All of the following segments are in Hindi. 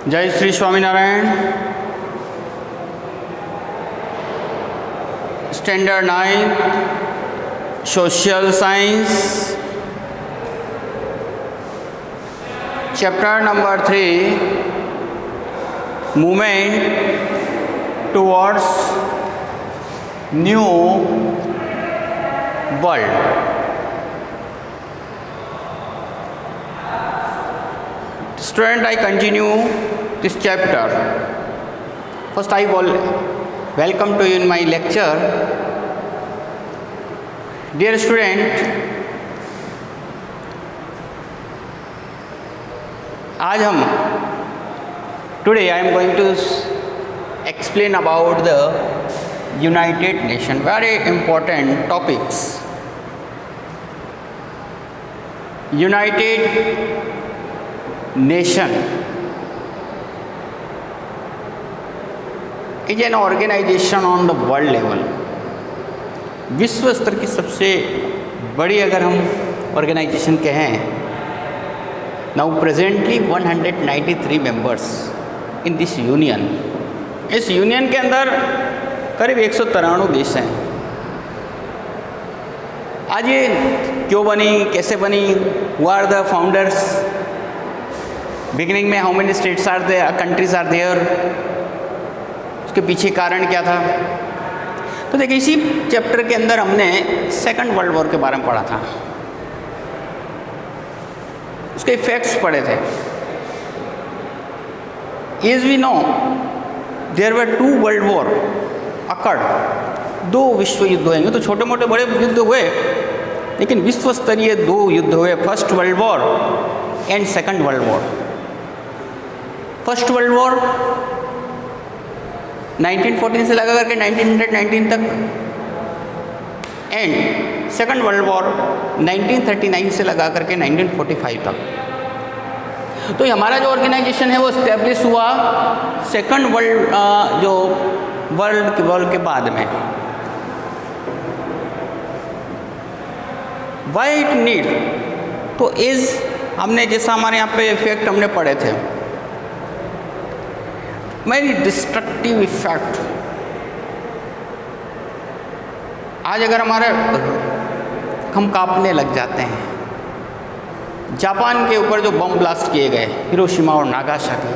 जय Shri Swaminarayan. Standard 9 social science, chapter number 3, movement towards new world. Student, I continue this chapter. First, I will welcome to you in my lecture. Dear student, आज हम today I am going to explain about the United Nations. Very important topics. United Nation is an organization on the world level. विश्व स्तर की सबसे बड़ी अगर हम ऑर्गेनाइजेशन कहें, now presently 193 members in this union. इस यूनियन के अंदर करीब 193 देश हैं। आज ये क्यों बनी, कैसे बनी, who are the founders, beginning में how many states are there, countries are there, उसके पीछे कारण क्या था। तो देखिए, इसी चैप्टर के अंदर हमने सेकंड वर्ल्ड वॉर के बारे में पढ़ा था, उसके इफेक्ट्स पढ़े थे। As we know there were 2 World War occurred. 2 विश्व युद्ध हुए, तो छोटे मोटे बड़े युद्ध हुए, लेकिन विश्व स्तरीय 2 युद्ध हुए, first world war and second world war. First world war 1914 से लगा करके 1919 तक, एंड सेकंड वर्ल्ड वॉर 1939 से लगा करके 1945 तक। तो ये हमारा जो ऑर्गेनाइजेशन है वो इस्टेब्लिश हुआ सेकंड वर्ल्ड वॉर के बाद में। वाई इट नीड, तो इज हमने जैसा हमारे यहाँ पे इफेक्ट हमने पढ़े थे, वेरी डिस्ट्रक्टिव इफेक्ट। आज अगर हमारे हम कांपने लग जाते हैं, जापान के ऊपर जो बम ब्लास्ट किए गए, हिरोशिमा और नागासाकी,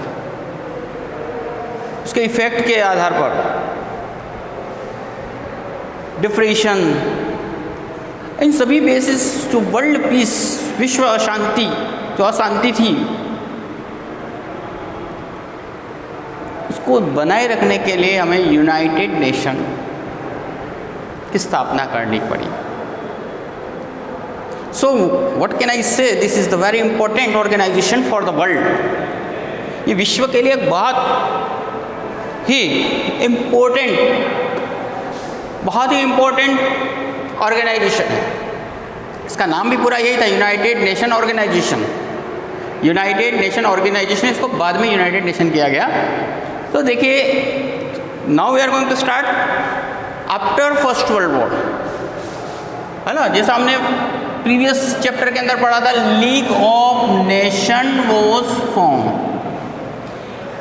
उसके इफेक्ट के आधार पर डिप्रेशन, इन सभी बेसिस जो वर्ल्ड पीस, विश्व अशांति, जो अशांति थी, उसको बनाए रखने के लिए हमें यूनाइटेड नेशन की स्थापना करनी पड़ी। So what can I say, this is the very important organisation for the world. ये विश्व के लिए बहुत ही इम्पोर्टेंट ऑर्गेनाइजेशन है। इसका नाम भी पूरा यही था, United Nation Organisation. United Nation Organisation, इसको बाद में यूनाइटेड नेशन किया गया। तो देखिए, now we are going to start after first world War, है ना। जैसा हमने प्रीवियस चैप्टर के अंदर पढ़ा था, league of nation was form.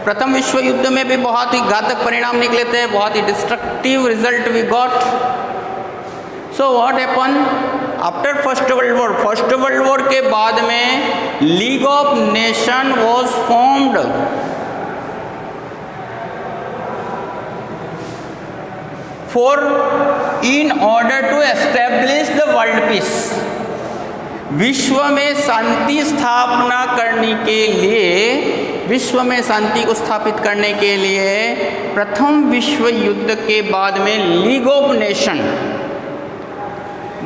प्रथम विश्व युद्ध में भी बहुत ही घातक परिणाम निकले थे, बहुत ही destructive result we got. So what happen after first world war, first world war के बाद में league of nation was formed. For in order to establish the world peace, विश्व में शांति स्थापना करने के लिए, विश्व में शांति को स्थापित करने के लिए प्रथम विश्व युद्ध के बाद में लीग ऑफ नेशन,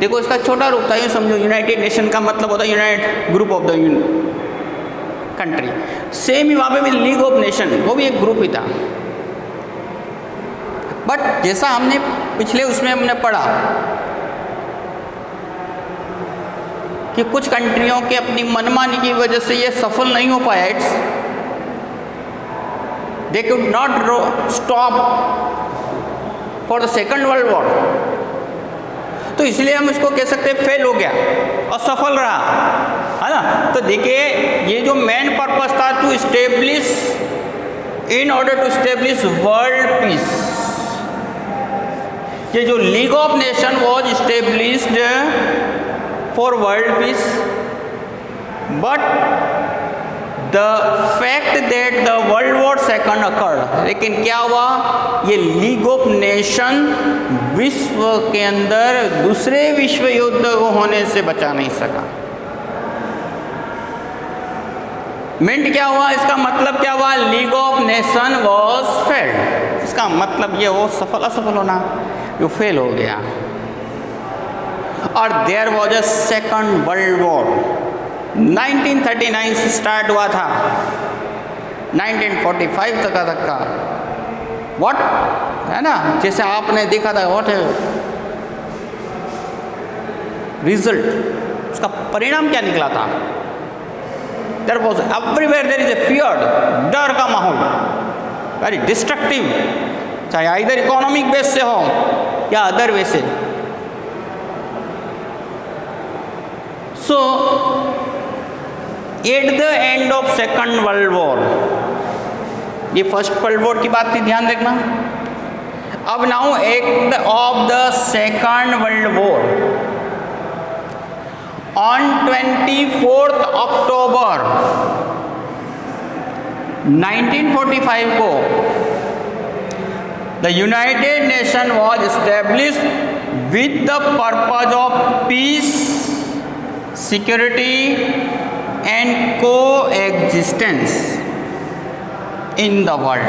देखो इसका छोटा रूप था, ये समझो। यूनाइटेड नेशन का मतलब होता है united group of the country. Same ही वहाँ पे भी लीग ऑफ नेशन, वो भी एक ग्रुप ही था। बट जैसा हमने पिछले उसमें हमने पढ़ा कि कुछ कंट्रियों के अपनी मनमानी की वजह से ये सफल नहीं हो पाया, they could not stop for the second world war. तो इसलिए हम इसको कह सकते हैं फेल हो गया, असफल रहा, है ना। ना। तो देखिए ये जो मेन पर्पस था to establish, in order to establish world peace, ये जो League of nation was established for world peace, but the fact that the World war second occurred, लेकिन क्या हुआ, ये लीग ऑफ नेशन विश्व के अंदर दूसरे विश्व युद्ध को होने से बचा नहीं सका। मिंट क्या हुआ, इसका मतलब क्या हुआ, league of nation was failed, इसका मतलब ये वो सफल असफल होना, जो फेल हो गया। और there was a Second world War 1939 से स्टार्ट हुआ था 1945 तक का। व्हाट है ना, जैसे आपने देखा था, व्हाट है रिजल्ट, उसका परिणाम क्या निकला था। There was everywhere there is a fear, डर का माहौल, वेरी डिस्ट्रक्टिव, चाहे इधर इकोनॉमिक बेस से हो या अदर वे से। So at the end of second world war, ये फर्स्ट वर्ल्ड वॉर की बात थी, ध्यान रखना। अब now at of the second world war, on 24 October 1945 को the United Nation was established with the purpose of peace, security and coexistence in the world.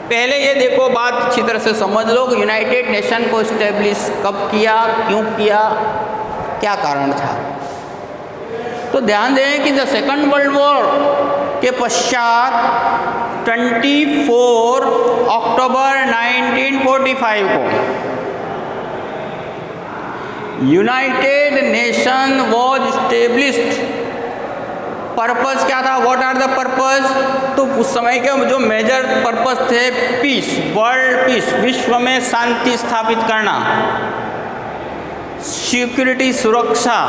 पहले ये देखो, बात अच्छी तरह से समझ लो, यूनाइटेड नेशन को इस्टेब्लिश कब किया, क्यों किया, क्या कारण था। तो ध्यान दें कि द सेकंड वर्ल्ड वॉर के पश्चात 24 अक्टूबर 1945 को United Nation was established. Purpose क्या था, व्हाट आर द पर्पस, तो उस समय के जो मेजर पर्पस थे, पीस, वर्ल्ड पीस, विश्व में शांति स्थापित करना, सिक्योरिटी, सुरक्षा,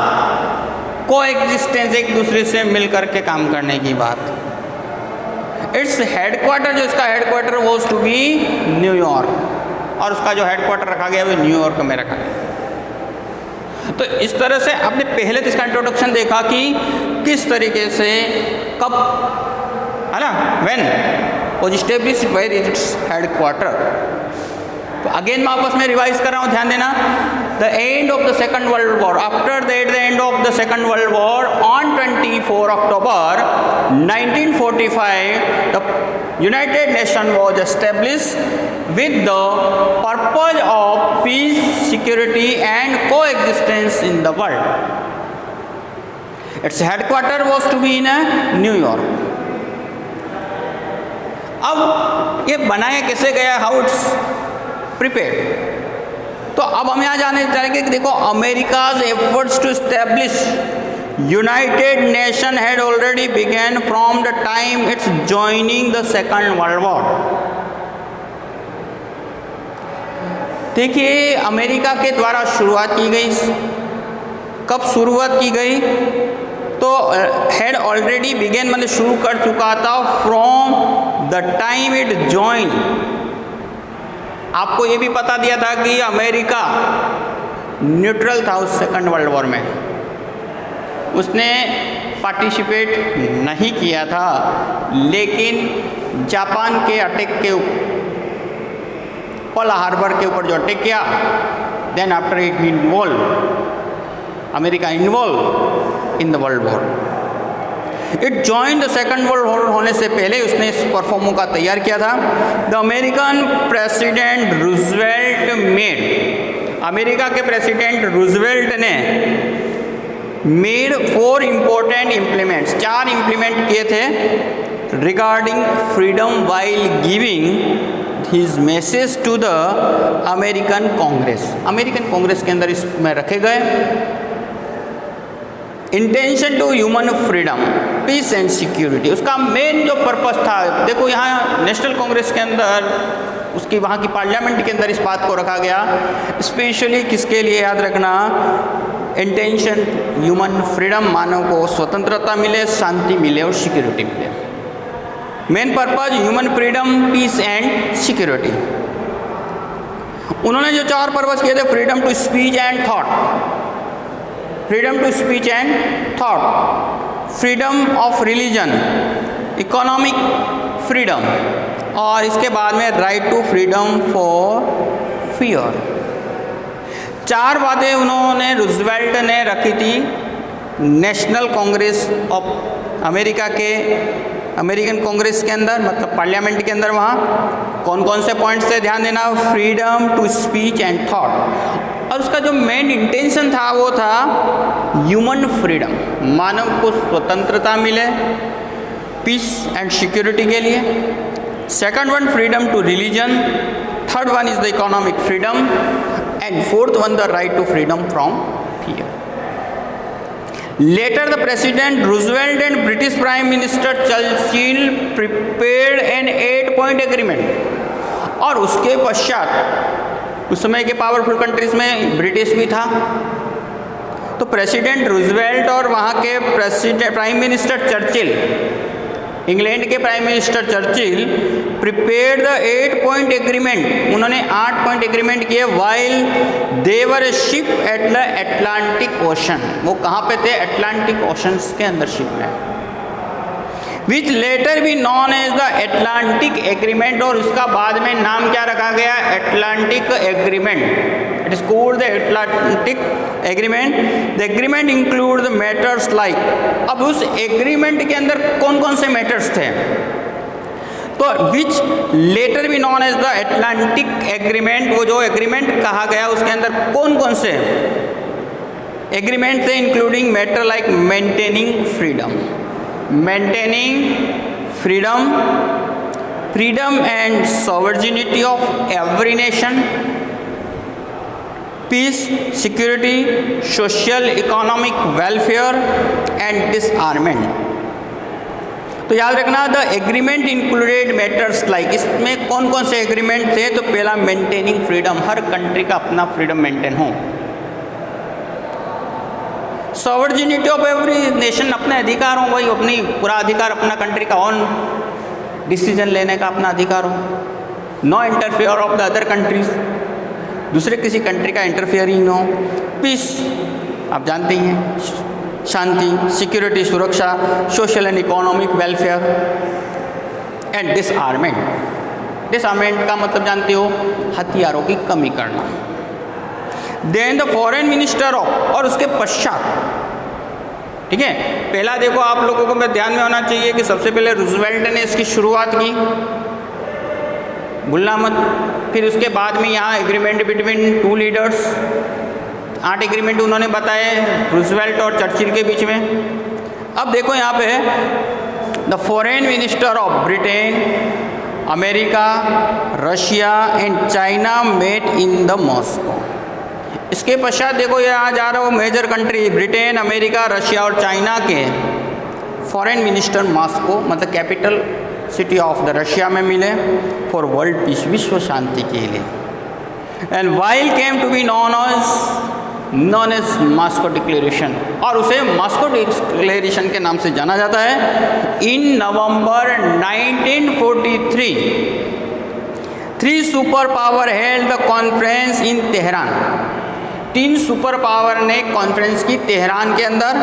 को एग्जिस्टेंस, एक दूसरे से मिलकर के काम करने की बात। इट्स हेडक्वार्टर, जो इसका हेडक्वार्टर वॉज टू बी न्यूयॉर्क, और उसका जो हेडक्वार्टर रखा गया वो न्यूयॉर्क में रखा गया। तो इस तरह से आपने पहले तो इसका इंट्रोडक्शन देखा कि किस तरीके से, कब, है ना, when was established, where is its headquarter. तो अगेन मैं आपस में रिवाइज कर रहा हूँ, ध्यान देना। The end of the second world war, after that the end of the second world war on 24 October 1945 the United Nation was established with the purpose of peace, security and coexistence in the world. Its headquarter was to be in New York. अब ये बनाया कैसे गया, हाउ इट्स प्रिपेयर्ड। तो अब हम यहाँ जाने जाएंगे कि देखो, America's efforts to establish United Nation had already begin from the time its joining the second world War. देखिए, अमेरिका के द्वारा शुरुआत की गई। कब शुरुआत की गई, तो हैड ऑलरेडी बिगेन मतलब शुरू कर चुका था from the time it join. आपको ये भी पता दिया था कि अमेरिका न्यूट्रल था उस सेकंड वर्ल्ड वॉर में, उसने पार्टिसिपेट नहीं किया था, लेकिन जापान के अटैक के पर्ल हार्बर के ऊपर जो अटैक किया, then after it involve, America involve in the World War. It join the second world War होने से पहले उसने इस परफॉर्मो का तैयार किया था। The American president Roosevelt made, America के प्रेसिडेंट रूजवेल्ट ने मेड 4 इम्पोर्टेंट इम्प्लीमेंट्स, 4 इम्प्लीमेंट किए थे regarding freedom while giving his message to the American Congress. American Congress के अंदर इसमें रखे गए। Intention to human freedom, peace and security, उसका मेन जो पर्पस था, देखो यहाँ नेशनल कांग्रेस के अंदर उसकी वहाँ की पार्लियामेंट के अंदर इस बात को रखा गया, स्पेशली किसके लिए याद रखना, इंटेंशन ह्यूमन फ्रीडम, मानव को स्वतंत्रता मिले, शांति मिले और सिक्योरिटी मिले। Main purpose human freedom, peace and security. उन्होंने जो 4 पर्पज किए थे, freedom to speech and thought, freedom to speech and thought, freedom of religion, economic freedom, और इसके बाद में right to freedom for fear. 4 बातें उन्होंने रूजवेल्ट ने रखी थी नेशनल कांग्रेस ऑफ अमेरिका के, अमेरिकन कांग्रेस के अंदर, मतलब पार्लियामेंट के अंदर। वहाँ कौन कौन से पॉइंट्स से ध्यान देना, freedom to speech and thought, और उसका जो मेन इंटेंशन था वो था ह्यूमन फ्रीडम, मानव को स्वतंत्रता मिले, पीस एंड सिक्योरिटी के लिए। Second one freedom to religion, third one is the economic freedom, and fourth one the right to freedom from fear. Later, the President Roosevelt and British Prime Minister Churchill prepared an 8-point agreement, और उसके पश्चात उस समय के पावरफुल कंट्रीज में ब्रिटिश भी था, तो प्रेसिडेंट रूजवेल्ट और वहाँ के प्राइम मिनिस्टर चर्चिल, इंग्लैंड के prime minister Churchill prepared the 8-point agreement, उन्होंने 8 पॉइंट एग्रीमेंट किए while they were ship at the Atlantic ocean. वो कहाँ पे थे? एटलांटिक ओशंस के अंदर शिप है, which later be known as the Atlantic agreement, और उसका बाद में नाम क्या रखा गया? Atlantic agreement. It is called the Atlantic agreement. The agreement include the matters like, अब उस एग्रीमेंट के अंदर कौन कौन से मैटर्स थे? तो which later be known as the Atlantic agreement, वो जो एग्रीमेंट कहा गया उसके अंदर कौन कौन से एग्रीमेंट थे? Including matter like maintaining freedom, maintaining freedom, freedom and sovereignty of every nation, peace, security, social economic welfare and disarmament. तो याद रखना, the agreement included matters like, इसमें कौन कौन से एग्रीमेंट थे? तो पहला मेंटेनिंग फ्रीडम, हर कंट्री का अपना फ्रीडम मेंटेन हो। सॉवरेनिटी ऑफ एवरी नेशन, अपने अधिकार हो, वही अपनी पूरा अधिकार, अपना कंट्री का ऑन डिसीजन लेने का अपना अधिकार हो। No interfere of the other countries, दूसरे किसी कंट्री का इंटरफेयरिंग हो। पीस, आप जानते ही हैं, शांति, सिक्योरिटी, सुरक्षा, social and economic welfare and disarmament. Disarmament का मतलब जानते हो, हथियारों की कमी करना। Then the foreign minister of, और उसके पश्चात, ठीक है, पहला देखो आप लोगों को मैं ध्यान में होना चाहिए कि सबसे पहले रूजवेल्ट ने इसकी शुरुआत की, भूलना मत। फिर उसके बाद में यहाँ एग्रीमेंट बिटवीन 2 लीडर्स, 8 एग्रीमेंट उन्होंने बताए रूजवेल्ट और चर्चिल के बीच में। अब देखो यहाँ पे the foreign minister of Britain, America, Russia and China met in the Moscow. इसके पश्चात देखो यहाँ जा रहा हो major country Britain, America, Russia और चाइना के फॉरेन मिनिस्टर मॉस्को, मतलब capital city of the Russia में मिले फॉर वर्ल्ड पीस, विश्व शांति के लिए। And while came to be known as Moscow declaration, और उसे मॉस्को डिक्लेरेशन के नाम से जाना जाता है। इन नवंबर 1943 3 super power held the conference in Tehran. 3 super power ने कॉन्फ्रेंस की तेहरान के अंदर।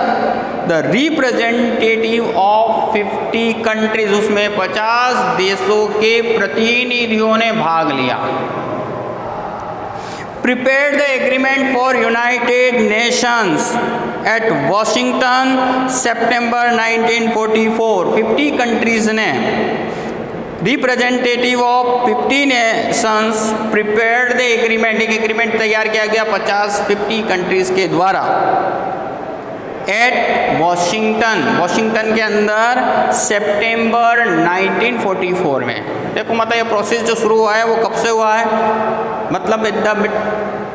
द रिप्रेजेंटेटिव ऑफ 50 कंट्रीज, उसमें 50 देशों के प्रतिनिधियों ने भाग लिया। Prepared the agreement for United Nations at Washington सितंबर 1944। 50 कंट्रीज ने, representative of 50 nations prepared the agreement, एक एग्रीमेंट तैयार किया गया 50 कंट्रीज के द्वारा एट वॉशिंगटन, वॉशिंगटन के अंदर सितंबर 1944 में। देखो मतलब ये प्रोसेस जो शुरू हुआ है वो कब से हुआ है? मतलब at the mid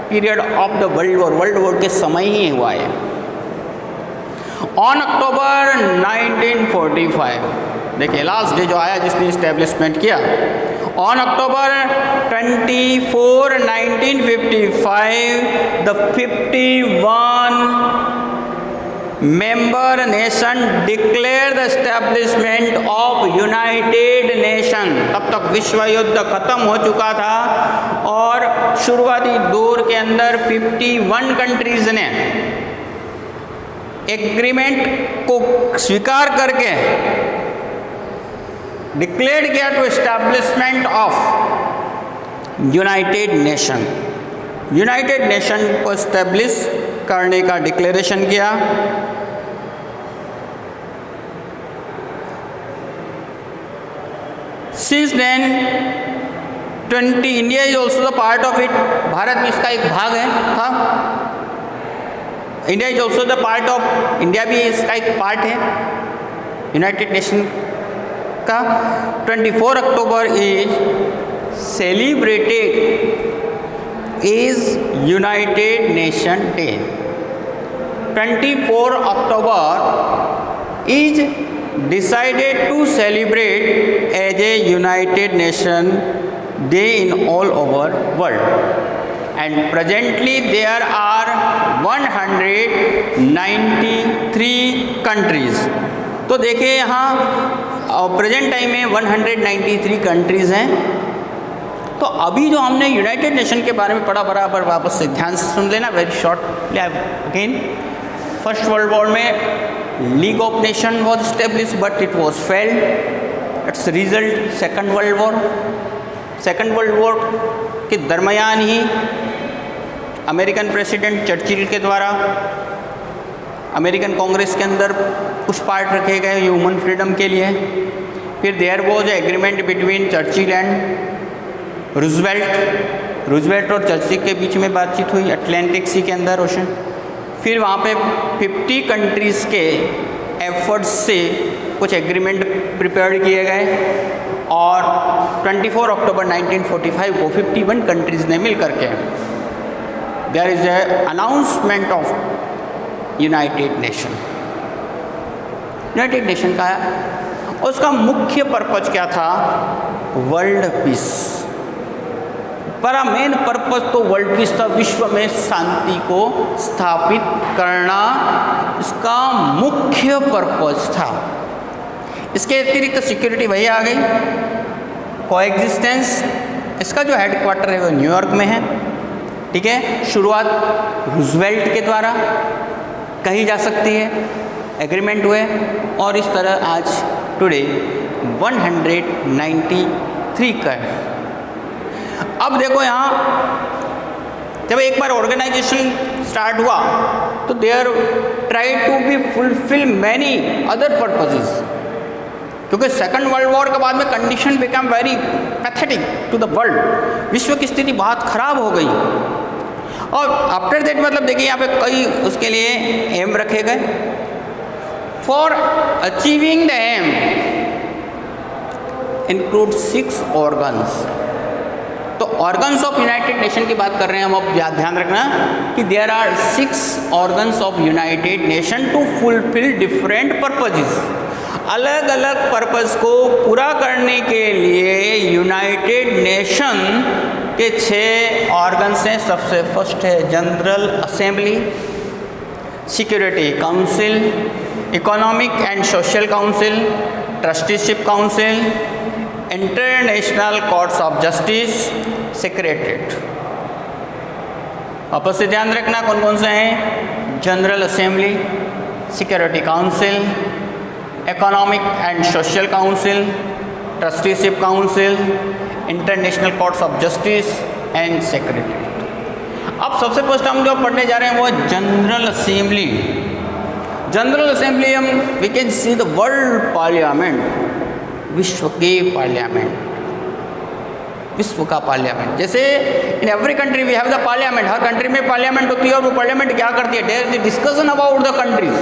period of the World war के समय ही हुआ है। ऑन अक्टूबर 1945, देखिए लास्ट डे जो आया जिसने इस्टेब्लिशमेंट किया, On October 24, 1955, the 51 member nation declared the establishment of United Nation। तब तक विश्व युद्ध खत्म हो चुका था और शुरुआती दौर के अंदर 51 कंट्रीज ने एग्रीमेंट को स्वीकार करके डिक्लेयर किया to establishment of United Nation. United Nation को एस्टैब्लिश करने का डिक्लेरेशन किया। Since then 20 India is also the part of it. भारत भी इसका एक भाग है था। India is also the part of, India भी इसका एक पार्ट है यूनाइटेड नेशन का। 24 October is celebrated is United Nation day. 24 October is decided to celebrate as a United Nation Day in all over world, and presently there are 193 countries। तो देखिए यहाँ प्रेजेंट टाइम में 193 कंट्रीज़ हैं। तो अभी जो हमने यूनाइटेड नेशन के बारे में पढ़ा बराबर वापस से ध्यान से सुन लेना very shortly again. First world war में league of nation was established but it was failed. Its result second world war. Second world war के दरमियान ही अमेरिकन प्रेसिडेंट चर्चिल के द्वारा अमेरिकन कांग्रेस के अंदर कुछ पार्ट रखे गए ह्यूमन फ्रीडम के लिए। फिर there was agreement between Churchill and Roosevelt और चर्चिल के बीच में बातचीत हुई अटलांटिक सी के अंदर ओशन। फिर वहाँ पे 50 कंट्रीज़ के एफर्ट्स से कुछ एग्रीमेंट प्रिपेयर किए गए और 24 अक्टूबर 1945 को 51 कंट्रीज़ ने मिल करके there is a announcement of United Nation. United Nation का उसका मुख्य पर्पज क्या था? World peace. पर मेन पर्पज तो वर्ल्ड पीस था, विश्व में शांति को स्थापित करना इसका मुख्य पर्पज था। इसके अतिरिक्त सिक्योरिटी वही आ गई, कोएग्जिस्टेंस। इसका जो हेडक्वार्टर है वो न्यूयॉर्क में है, ठीक है। शुरुआत रूजवेल्ट के द्वारा कही जा सकती है, एग्रीमेंट हुए और इस तरह आज टुडे 193 का है। अब देखो यहाँ जब एक बार ऑर्गेनाइजेशन स्टार्ट हुआ तो there try to be fulfill many other purposes, क्योंकि सेकंड वर्ल्ड वॉर के बाद में condition become very pathetic to the world. विश्व की स्थिति बहुत खराब हो गई और आफ्टर दैट मतलब देखिए यहाँ पे कई उसके लिए एम रखे गए। For achieving the aim include 6 organs. तो ऑर्गन्स ऑफ यूनाइटेड नेशन की बात कर रहे हैं हम। अब ध्यान रखना कि there are 6 organs of United Nation to fulfill different purposes. अलग अलग पर्पस को पूरा करने के लिए यूनाइटेड नेशन के 6 ऑर्गन्स हैं। सबसे फर्स्ट है general assembly, security council, economic and social council, trusteeship council, international courts of justice, secretariat. वापस से ध्यान रखना कौन कौन से हैं? General assembly, security council, economic and social council, trusteeship council, international courts of justice and secretariat. अब सबसे फर्स्ट हम जो पढ़ने जा रहे हैं वो है जनरल असेंबली। जनरल असेंबली हम we can see the world parliament, विश्व के पार्लियामेंट, विश्व का पार्लियामेंट। जैसे in every country we have the parliament, हर कंट्री में पार्लियामेंट होती है और वो पार्लियामेंट क्या करती है? There is discussion about the countries,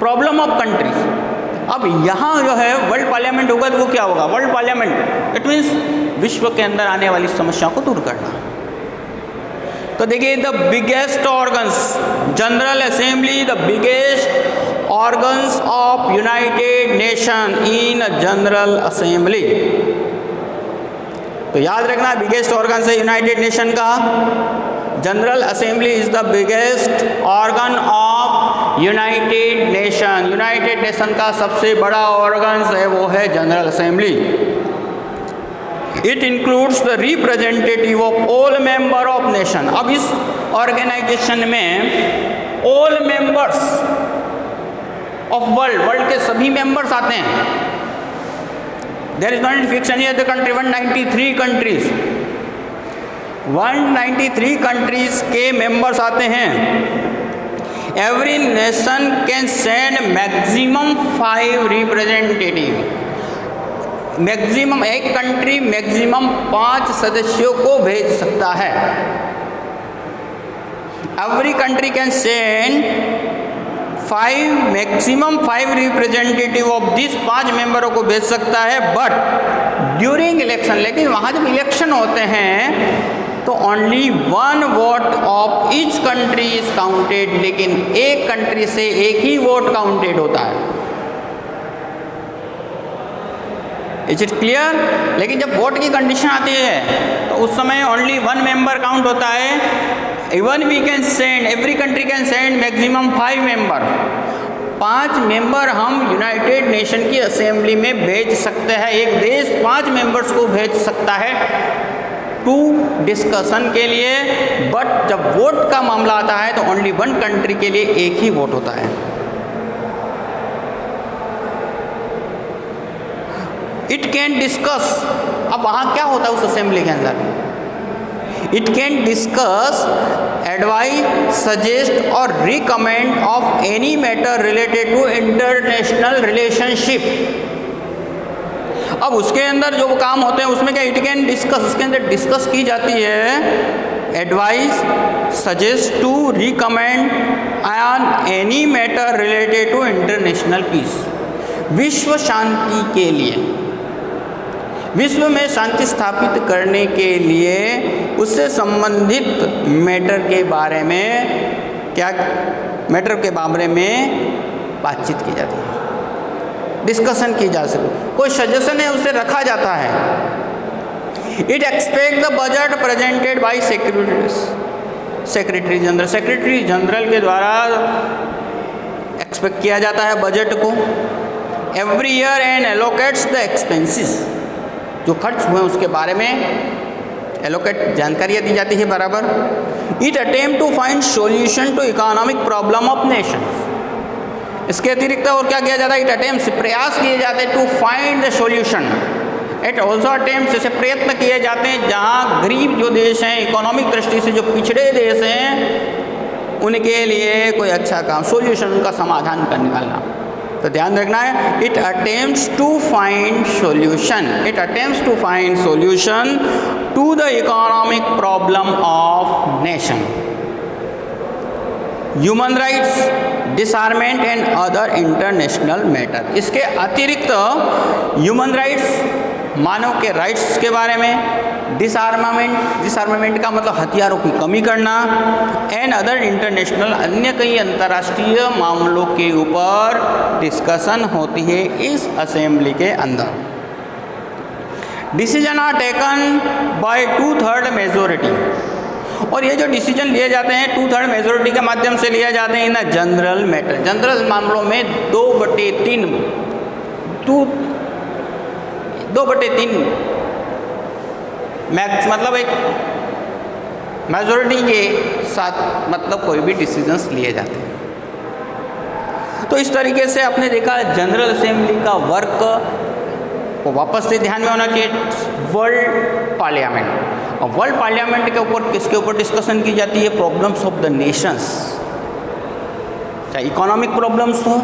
problem of countries. अब यहाँ जो है वर्ल्ड पार्लियामेंट होगा तो वो क्या होगा? वर्ल्ड पार्लियामेंट इट मीन्स विश्व के अंदर आने वाली समस्याओं को दूर करना। तो देखिए the biggest organs, general assembly the biggest organs of United nation in general assembly. तो याद रखना बिगेस्ट ऑर्गन है यूनाइटेड नेशन का, general assembly is the biggest organ of United Nation. United Nation का सबसे बड़ा ऑर्गन है वो है general assembly. It includes the representative of all member of nation. अब इस ऑर्गेनाइजेशन में ऑल मेंबर्स ऑफ वर्ल्ड के सभी मेंबर्स आते हैं। There is not fiction in the country, 193 countries, 193 countries के मेंबर्स आते हैं। Every nation can send maximum 5 representative. Maximum एक कंट्री मैक्सिमम 5 सदस्यों को भेज सकता है। Every country can send 5 maximum 5 representative of this 5 मेंबरों को भेज सकता है। बट ड्यूरिंग इलेक्शन, लेकिन वहाँ जब इलेक्शन होते हैं तो only 1 vote of each country is counted. लेकिन एक कंट्री से एक ही वोट काउंटेड होता है। Is it clear? लेकिन जब वोट की कंडीशन आती है तो उस समय ओनली 1 मेंबर काउंट होता है। Even we can send, every country can send maximum 5 member. 5 member हम यूनाइटेड नेशन की असेंबली में भेज सकते हैं। एक देश 5 मेंबर्स को भेज सकता है टू डिस्कशन के लिए। बट जब वोट का मामला आता है तो ओनली 1 कंट्री के लिए एक ही वोट होता है। इट कैन डिस्कस, अब वहाँ क्या होता है उस असेंबली के अंदर? It can discuss, advise, suggest और recommend of any matter related to international relationship. अब उसके अंदर जो काम होते हैं उसमें क्या इट कैन डिस्कस, उसके अंदर डिस्कस की जाती है advise, suggest to, recommend on any matter related to international peace. विश्व शांति के लिए, विश्व में शांति स्थापित करने के लिए उससे संबंधित मैटर के बारे में बातचीत की जाती है, डिस्कशन की जा सकती, कोई सजेशन है उसे रखा जाता है। It expect the budget presented by secretary general. Secretary general के द्वारा एक्सपेक्ट किया जाता है बजट को। Every year and allocates the expenses, जो खर्च हुए उसके बारे में एलोकेट जानकारियाँ दी जाती है बराबर। It attempt to find solution to economic problem of nation. इसके अतिरिक्त और क्या किया जाता है? इट अटेम्प्ट, प्रयास किए जाते हैं to find the solution. It also attempt, जैसे प्रयत्न किए जाते हैं जहाँ गरीब जो देश हैं, इकोनॉमिक दृष्टि से जो पिछड़े देश हैं, उनके लिए कोई अच्छा काम, सॉल्यूशन, उनका समाधान कर निकालना। तो ध्यान रखना है, it attempts to find solution, it attempts to find solution to the economic problem of nation. Human rights, disarmament and other international matter. इसके अतिरिक्त ह्यूमन राइट्स, मानव के राइट्स के बारे में, डिसआर्मामेंट का मतलब हथियारों की कमी करना, एंड अदर इंटरनेशनल, अन्य कई अंतर्राष्ट्रीय मामलों के ऊपर डिस्कशन होती है इस असेंबली के अंदर। Decision are taken by 2/3 majority. और ये जो डिसीजन लिए जाते हैं 2/3 मेजोरिटी के माध्यम से लिए जाते हैं इन जनरल मैटर। जनरल मामलों में 2/3 मैक्स, मतलब एक मेजोरिटी के साथ मतलब कोई भी डिसीजंस लिए जाते हैं। तो इस तरीके से आपने देखा जनरल असेंबली का वर्क को वापस से ध्यान में होना चाहिए। वर्ल्ड पार्लियामेंट, और वर्ल्ड पार्लियामेंट के ऊपर किसके ऊपर डिस्कशन की जाती है? प्रॉब्लम्स ऑफ द नेशंस, चाहे इकोनॉमिक प्रॉब्लम्स हो,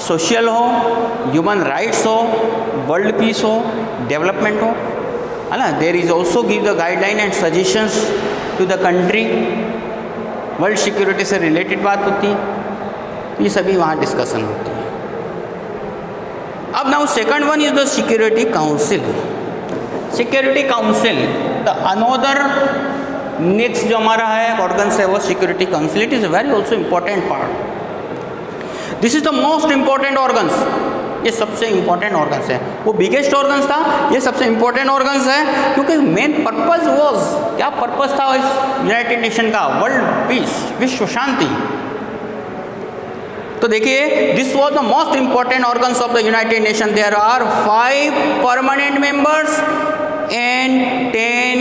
सोशल हो, ह्यूमन राइट्स हो, वर्ल्ड पीस हो, डेवलपमेंट हो, है ना। There is also give the guideline and suggestions to the country. World security से रिलेटेड बात होती है, ये सभी वहाँ डिस्कशन होती है। अब now second one is the security council. Security council the another next जो हमारा है ऑर्गन है वो security council. It is a very also important part. This is the most important organs ये सबसे इंपॉर्टेंट ऑर्गन्स है। वो बिगेस्ट ऑर्गन्स था, ये सबसे इंपॉर्टेंट ऑर्गन्स है, क्योंकि मेन पर्पस वॉज, क्या पर्पस था इस यूनाइटेड नेशन का? वर्ल्ड पीस, विश्व शांति। तो देखिए, this was the most important organs of the United Nation. There are 5 permanent members and 10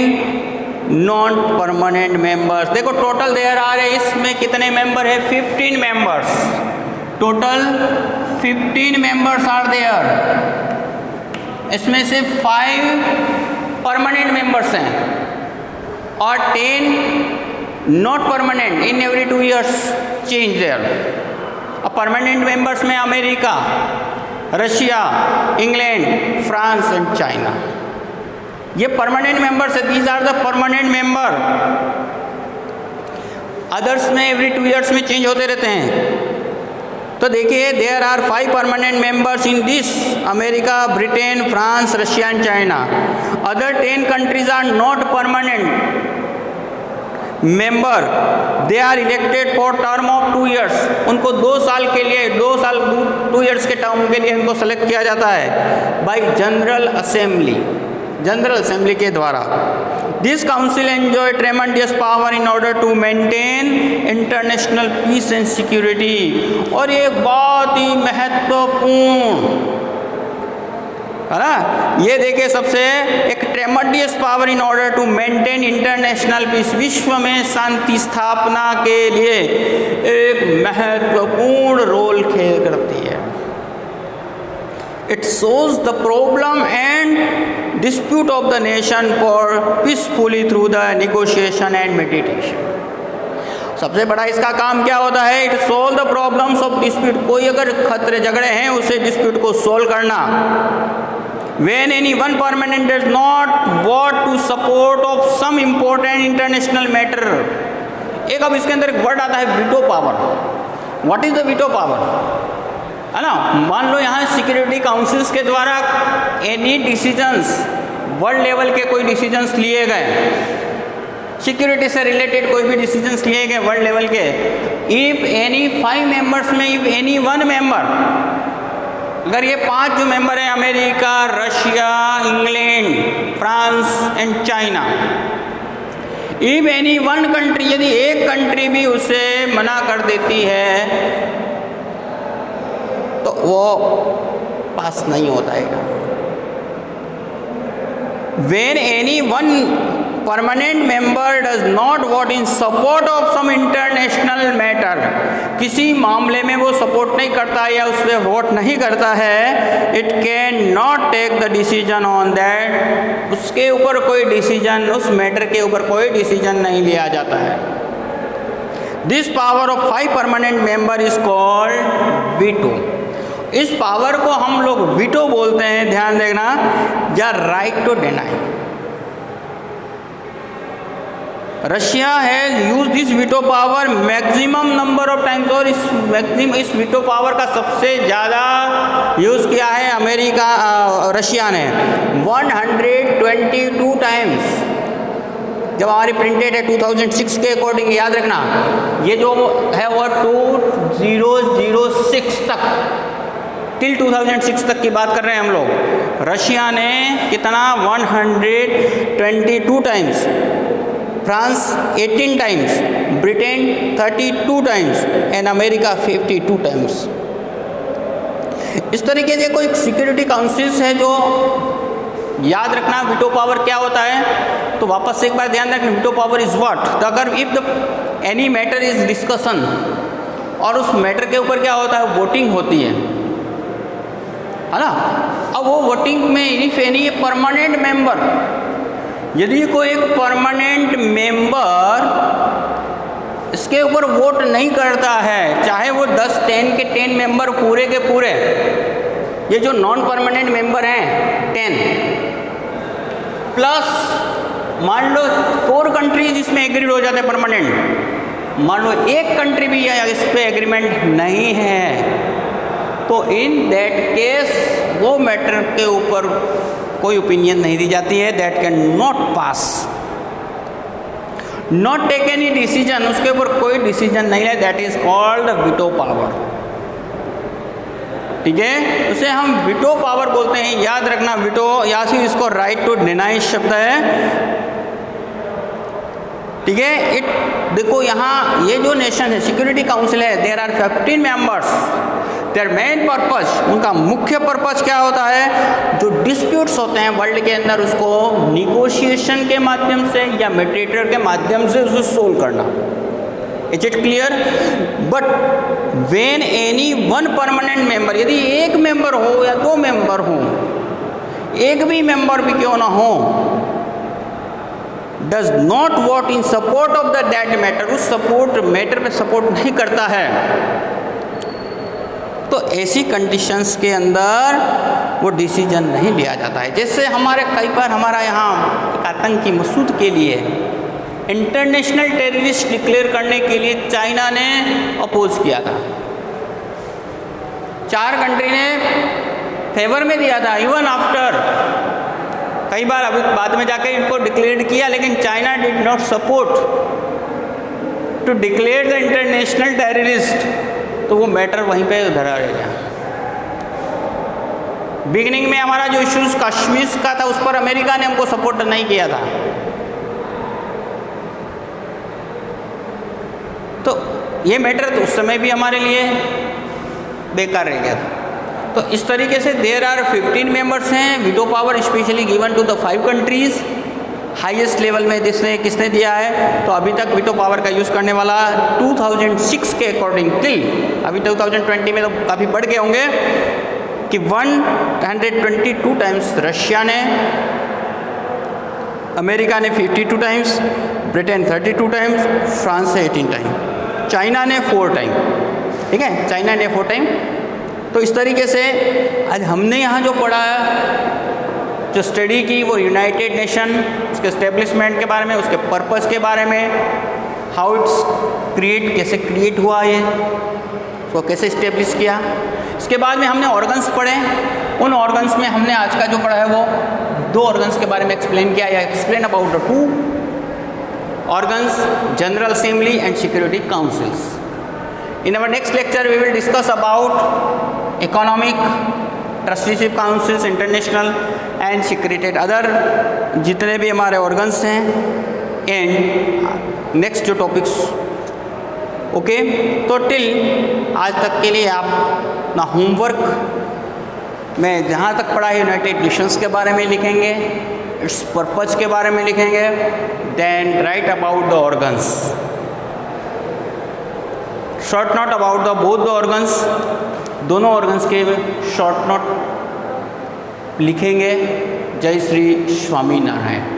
non permanent members. देखो टोटल देयर आर है, इसमें कितने मेंबर है? 15 members. Total 15 members are there. इसमें से 5 परमानेंट मेंबर्स हैं और 10 not permanent. In every 2 years change there. अब परमानेंट मेंबर्स में America, Russia, England, France and China, ये परमानेंट मेंबर्स है। These are the permanent member. Others में एवरी 2 years में चेंज होते रहते हैं। तो देखिए, there are 5 permanent members in this, America, Britain, France, Russia and China. Other 10 countries are not permanent member. They are elected for term of 2 years। उनको 2 साल के लिए, 2 years के टर्म के लिए उनको सेलेक्ट किया जाता है by general assembly, general assembly के द्वारा। This council enjoy tremendous power in order to maintain international peace and security. और ये बहुत ही महत्वपूर्ण है ना, ये देखिए सबसे एक tremendous power in order to maintain international peace, विश्व में शांति स्थापना के लिए एक महत्वपूर्ण रोल खेल करती है। It shows the problem and dispute of the nation for peacefully through the negotiation and mediation। सबसे बड़ा इसका काम क्या होता है? It solve the problems of dispute। कोई अगर खतरे झगड़े हैं, उसे डिस्प्यूट को सोल्व करना। When any one permanent does not want to support of some important international matter। एक अब इसके अंदर एक वर्ड आता है veto power. What is the veto power? है ना, मान लो यहाँ सिक्योरिटी काउंसिल्स के द्वारा एनी डिसीजंस, वर्ल्ड लेवल के कोई डिसीजंस लिए गए, सिक्योरिटी से रिलेटेड कोई भी डिसीजंस लिए गए वर्ल्ड लेवल के, इफ एनी 5 मेंबर्स में इफ एनी 1 मेंबर, अगर ये 5 जो मेंबर हैं, America, Russia, England, France and China, if any 1 country, यदि एक कंट्री भी उसे मना कर देती है तो वो पास नहीं होता है। When any one permanent member does not vote in support of some international matter, किसी मामले में वो सपोर्ट नहीं करता या उस पर वोट नहीं करता है, it can not take the decision on that। उसके ऊपर कोई डिसीजन, उस मैटर के ऊपर कोई डिसीजन नहीं लिया जाता है। This power of 5 permanent member is called veto। इस पावर को हम लोग वीटो बोलते हैं, ध्यान देना, या right to deny. Russia has use this veto power maximum number of times. और इस वीटो पावर का सबसे ज़्यादा यूज़ किया है अमेरिका, रशिया ने 122 टाइम्स। जब हमारी प्रिंटेड है 2006 के अकॉर्डिंग, याद रखना ये जो है वो 2006 तक, टिल 2006 तक की बात कर रहे हैं हम लोग। रशिया ने कितना? 122 times, France 18 times, Britain 32 times and America 52 times. इस तरीके से कोई सिक्योरिटी काउंसिल्स है जो, याद रखना वीटो पावर क्या होता है। तो वापस से एक बार ध्यान रखना, वीटो पावर इज व्हाट? अगर if the any matter is discussion, और उस मैटर के ऊपर क्या होता है? वोटिंग होती है ना। अब वो वोटिंग में इफ एनी परमानेंट मेंबर, यदि कोई एक परमानेंट मेंबर इसके ऊपर वोट नहीं करता है, चाहे वो 10 के 10 मेंबर पूरे के पूरे, ये जो नॉन परमानेंट मेंबर हैं 10 प्लस मान लो 4 कंट्रीज इसमें एग्रीड हो जाते हैं परमानेंट, मान लो एक कंट्री भी इस पे एग्रीमेंट नहीं है, तो इन दैट केस वो मैटर के ऊपर कोई ओपिनियन नहीं दी जाती है। That can not pass, not take any decision, उसके ऊपर कोई डिसीजन नहीं है। That is called veto power. ठीक है, उसे हम वीटो पावर बोलते हैं, याद रखना वीटो, या फिर इसको राइट टू डिनाई शब्द है, ठीक है। देखो यहाँ ये जो नेशन है, सिक्योरिटी काउंसिल है, there are 15 members, their main purpose, उनका मुख्य पर्पस क्या होता है, जो डिस्प्यूट्स होते हैं वर्ल्ड के अंदर उसको निगोशिएशन के माध्यम से या मेडिएटर के माध्यम से उसे सोल्व करना। Is it clear? But when any one permanent member, यदि एक मेंबर हो या दो मेंबर हो, एक भी मेंबर भी क्यों ना हो, does not vote in support of the that matter, उस सपोर्ट मैटर पे सपोर्ट नहीं करता है, तो ऐसी कंडीशंस के अंदर वो डिसीजन नहीं लिया जाता है। जैसे हमारे कई बार हमारा यहाँ एक आतंकी मसूद के लिए इंटरनेशनल टेररिस्ट डिक्लेयर करने के लिए चाइना ने अपोज किया था, 4 कंट्री ने फेवर में दिया था, इवन आफ्टर कई बार अभी बाद में जाकर इनको डिक्लेयर किया, लेकिन China did not support to declare the international terrorist, तो वो मैटर वहीं पे धरा रह गया। बिगिनिंग में हमारा जो इश्यूज कश्मीर का था उस पर अमेरिका ने हमको सपोर्ट नहीं किया था, तो ये मैटर तो उस समय भी हमारे लिए बेकार रह गया था। तो इस तरीके से देयर आर 15 मेंबर्स हैं, veto power specially given to the 5 countries, highest level में किसने दिया है, तो अभी तक वीटो पावर का यूज़ करने वाला 2006 के अकॉर्डिंग टिल, अभी 2020 में तो काफ़ी बढ़ गए होंगे, कि 122 टाइम्स रशिया ने, अमेरिका ने 52 टाइम्स, ब्रिटेन 32 टाइम्स, फ्रांस से 18 टाइम, चाइना ने 4 टाइम, ठीक है, चाइना ने 4 टाइम। तो इस तरीके से आज हमने यहाँ जो पढ़ा है, जो स्टडी की, वो यूनाइटेड नेशन, उसके एस्टेब्लिशमेंट के बारे में, उसके पर्पस के बारे में, हाउ इट्स क्रिएट, कैसे क्रिएट हुआ ये, उसको कैसे इस्टेब्लिश किया। इसके बाद में हमने ऑर्गन्स पढ़े, उन ऑर्गन्स में हमने आज का जो पढ़ा है वो 2 ऑर्गन्स के बारे में एक्सप्लेन किया, या explain about the 2 organs, General Assembly and Security Councils. In our next lecture we will discuss about economic, trusteeship councils, international and secreted other जितने भी हमारे organs हैं, and next जो topics, ओके। तो टिल आज तक के लिए आप अपना होमवर्क में जहाँ तक पढ़ा है यूनाइटेड नेशंस के बारे में लिखेंगे, इट्स पर्पज के बारे में लिखेंगे, then write about the organs, short note about the both the organs, दोनों ऑर्गन्स के शॉर्ट नोट लिखेंगे। जय श्री स्वामी नारायण।